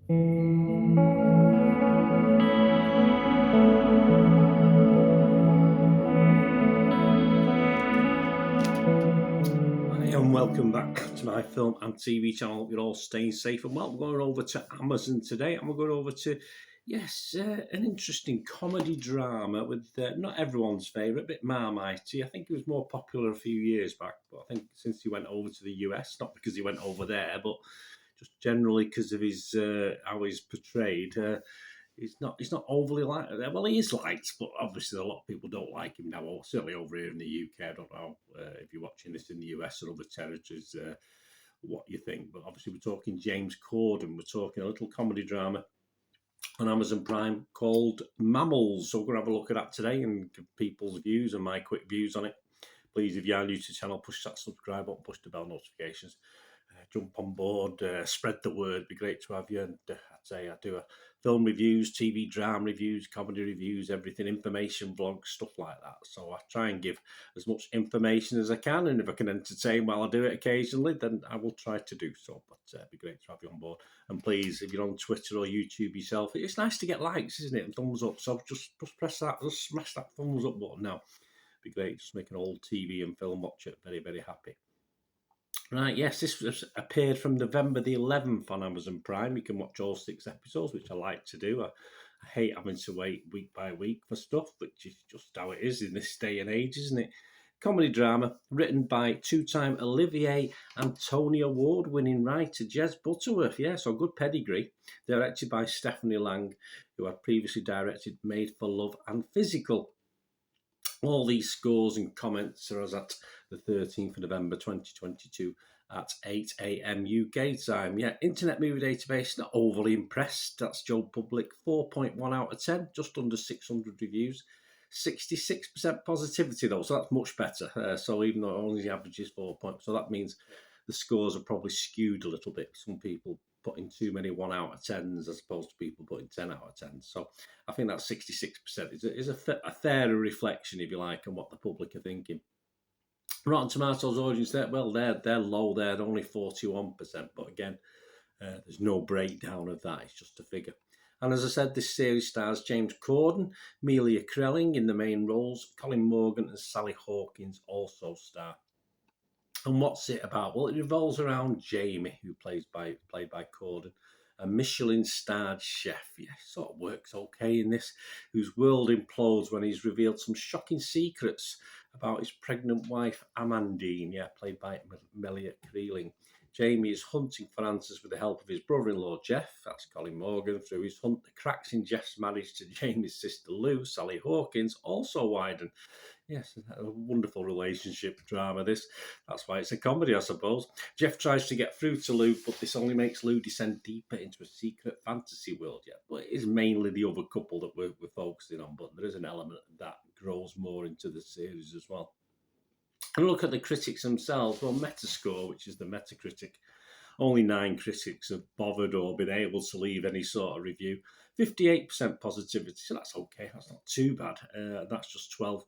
And welcome back to my film and TV channel. Hope you're all staying safe and well. We're going over to Amazon today, and we're going over to, an interesting comedy drama with not everyone's favourite, bit Marmitey. I think it was more popular a few years back, but I think since he went over to the US, not because he went over there, but just generally because of his how he's portrayed. He's not overly liked. Well, he is liked, but obviously a lot of people don't like him now. Or certainly over here in the UK, I don't know if you're watching this in the US or other territories, what you think. But obviously, we're talking James Corden. We're talking a little comedy drama on Amazon Prime called Mammals. So we're going to have a look at that today and give people's views and my quick views on it. Please, if you are new to the channel, push that subscribe button, push the bell notifications. Jump on board, spread the word. It'd be great to have you. And I'd say I do a film reviews, TV drama reviews, comedy reviews, everything, information vlogs, stuff like that. So I try and give as much information as I can, and if I can entertain while I do it occasionally, then I will try to do so. But it'd be great to have you on board. And please, if you're on Twitter or YouTube yourself, it's nice to get likes, isn't it? And thumbs up. So just press that, just smash that thumbs up button now. It'd be great. Just make an old TV and film watcher very, very happy. Right, yes, this was appeared from November the 11th on Amazon Prime. You can watch all 6 episodes, which I like to do. I hate having to wait week by week for stuff, which is just how it is in this day and age, isn't it? Comedy drama written by two-time Olivier and Tony Award-winning writer Jez Butterworth. Yeah, so good pedigree. Directed by Stephanie Lang, who had previously directed Made for Love and Physical. All these scores and comments are as at the 13th of November 2022 at 8 a.m. UK time. Yeah, Internet Movie Database, not overly impressed. That's Joe Public, 4.1 out of 10, just under 600 reviews. 66% positivity though, so that's much better. So even though only the average is 4 points, so that means the scores are probably skewed a little bit. Some people putting too many 1 out of 10s as opposed to people putting 10 out of 10. So I think that 66% is a fairer reflection, if you like, on what the public are thinking. Rotten Tomatoes audience, they're low. They're only 41%. But again, there's no breakdown of that. It's just a figure. And as I said, this series stars James Corden, Amelia Krelling in the main roles. Colin Morgan and Sally Hawkins also star. And what's it about? Well, it revolves around Jamie, who played by Corden, a Michelin-starred chef. Yeah, sort of works okay in this, whose world implodes when he's revealed some shocking secrets about his pregnant wife, Amandine, played by Amelia Krelling. Jamie is hunting for answers with the help of his brother-in-law, Jeff, that's Colin Morgan. Through his hunt, the cracks in Jeff's marriage to Jamie's sister Lou, Sally Hawkins, also widen. Yes, a wonderful relationship drama, this. That's why it's a comedy, I suppose. Jeff tries to get through to Lou, but this only makes Lou descend deeper into a secret fantasy world. Yeah, but it is mainly the other couple that we're focusing on, but there is an element that grows more into the series as well. And look at the critics themselves. Well, Metascore, which is the Metacritic, only 9 critics have bothered or been able to leave any sort of review. 58% positivity, so that's okay. That's not too bad. That's just 12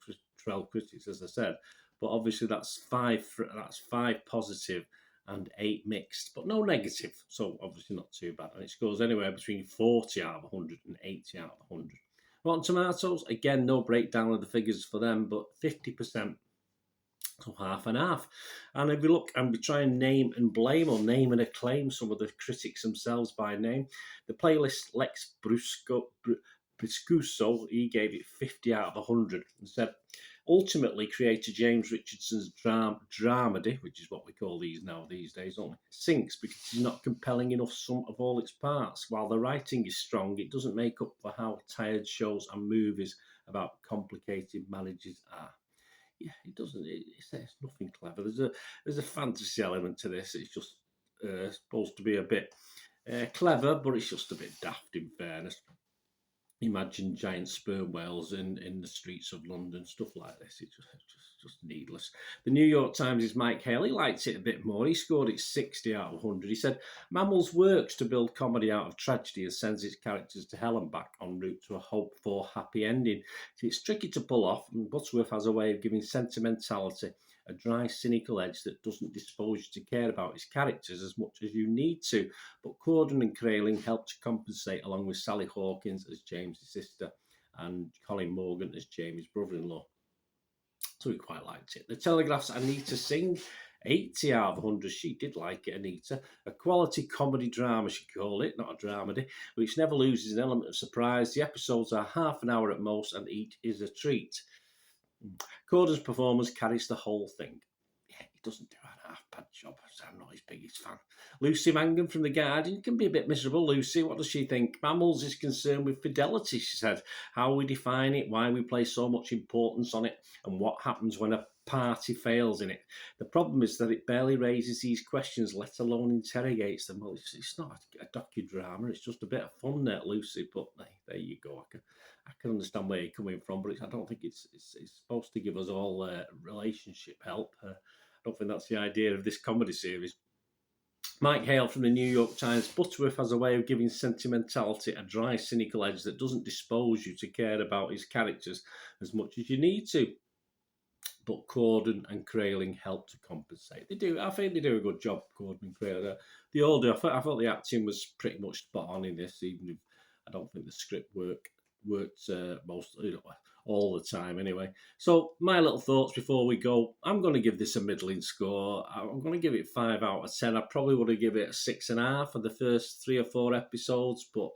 critics, as I said. But obviously that's five positive and 8 mixed, but no negative. So obviously not too bad. And it scores anywhere between 40 out of 100 and 80 out of 100. Rotten Tomatoes, again, no breakdown of the figures for them, but 50%. So half and half. And if we look and we try and name and blame or name and acclaim some of the critics themselves by name, the playlist Lex Briscuso, he gave it 50 out of 100 and said, ultimately, creator James Richardson's Dramedy, which is what we call these days, only sinks because it's not compelling enough sum of all its parts. While the writing is strong, it doesn't make up for how tired shows and movies about complicated marriages are. Yeah, it doesn't. It's nothing clever. There's a fantasy element to this. It's just supposed to be a bit clever, but it's just a bit daft. In fairness, imagine giant sperm whales in the streets of London, stuff like this. It's just needless. The New York Times' Mike Hale, he liked it a bit more. He scored it 60 out of 100. He said, Mammals works to build comedy out of tragedy and sends its characters to hell and back en route to a hoped-for happy ending. It's tricky to pull off, and Butterworth has a way of giving sentimentality a dry, cynical edge that doesn't dispose you to care about his characters as much as you need to. But Corden and Kraling help to compensate, along with Sally Hawkins as James' sister and Colin Morgan as Jamie's brother-in-law. So we quite liked it. The Telegraph's Anita Singh, 80 out of 100. She did like it, Anita. A quality comedy drama, she called it, not a dramedy, which never loses an element of surprise. The episodes are half an hour at most, and each is a treat. Corden's performance carries the whole thing. Yeah, he doesn't do a half-bad job, so I'm not his biggest fan. Lucy Mangan from The Guardian can be a bit miserable. Lucy, what does she think? Mammals is concerned with fidelity, she said. How we define it, why we place so much importance on it, and what happens when a party fails in it. The problem is that it barely raises these questions, let alone interrogates them. Well, it's not a docudrama, it's just a bit of fun there, Lucy, but there you go. I can understand where you're coming from, but I don't think it's supposed to give us all relationship help. I don't think that's the idea of this comedy series. Mike Hale from the New York Times, Butterworth has a way of giving sentimentality a dry, cynical edge that doesn't dispose you to care about his characters as much as you need to. But Corden and Kraling help to compensate. They do. I think they do a good job, Corden and Kraling. The older, I thought the acting was pretty much spot on in this, even if I don't think the script worked all the time anyway. So my little thoughts before we go. I'm going to give this a middling score. I'm going to give it 5 out of 10. I probably would have given it a 6.5 for the first 3 or 4 episodes, but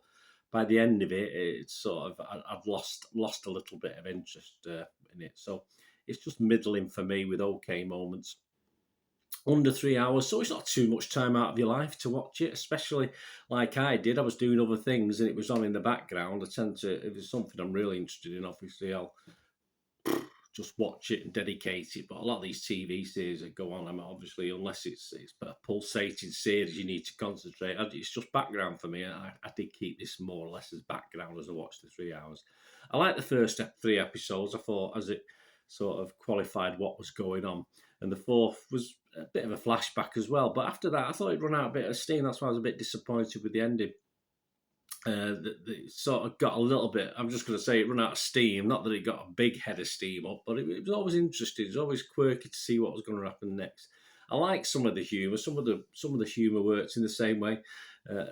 by the end of it, it's sort of I've lost a little bit of interest in it. So it's just middling for me with okay moments. Under 3 hours, so it's not too much time out of your life to watch it, especially like I did. I was doing other things and it was on in the background. I tend to, if it's something I'm really interested in, obviously I'll just watch it and dedicate it. But a lot of these TV series that go on, obviously, unless it's a pulsating series, you need to concentrate. It's just background for me. I did keep this more or less as background as I watched the 3 hours. I like the first 3 episodes. I thought as it sort of qualified what was going on. And the fourth was a bit of a flashback as well. But after that, I thought it'd run out a bit of steam. That's why I was a bit disappointed with the ending. It sort of got a little bit, I'm just going to say it run out of steam. Not that it got a big head of steam up, but it was always interesting. It was always quirky to see what was going to happen next. I like some of the humour. Some of the humour works in the same way.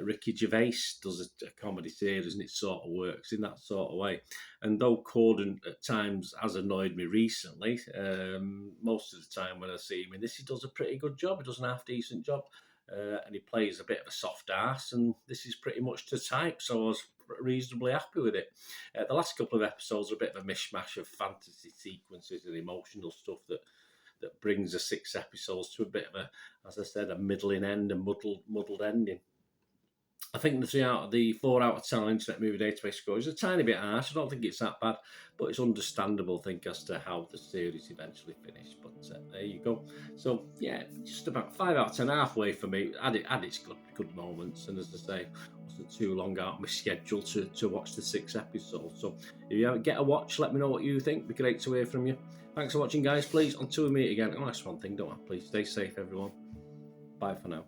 Ricky Gervais does a comedy series, and it sort of works in that sort of way. And though Corden at times has annoyed me recently, most of the time when I see him in this, he does a pretty good job. He does an half-decent job, and he plays a bit of a soft ass, and this is pretty much to type, so I was reasonably happy with it. The last couple of episodes are a bit of a mishmash of fantasy sequences and emotional stuff that brings the 6 episodes to a bit of a, as I said, a middling end and muddled ending. I think the 4 out of 10 Internet Movie Database score is a tiny bit harsh. I don't think it's that bad, but it's understandable, I think, as to how the series eventually finished. But there you go. So, yeah, just about 5 out of 10, halfway for me. Had its good moments, and as I say, wasn't too long out of my schedule to watch the 6 episodes. So, if you get a watch, let me know what you think. It'd be great to hear from you. Thanks for watching, guys. Please, until we meet again, and that's one thing, don't I? Please stay safe, everyone. Bye for now.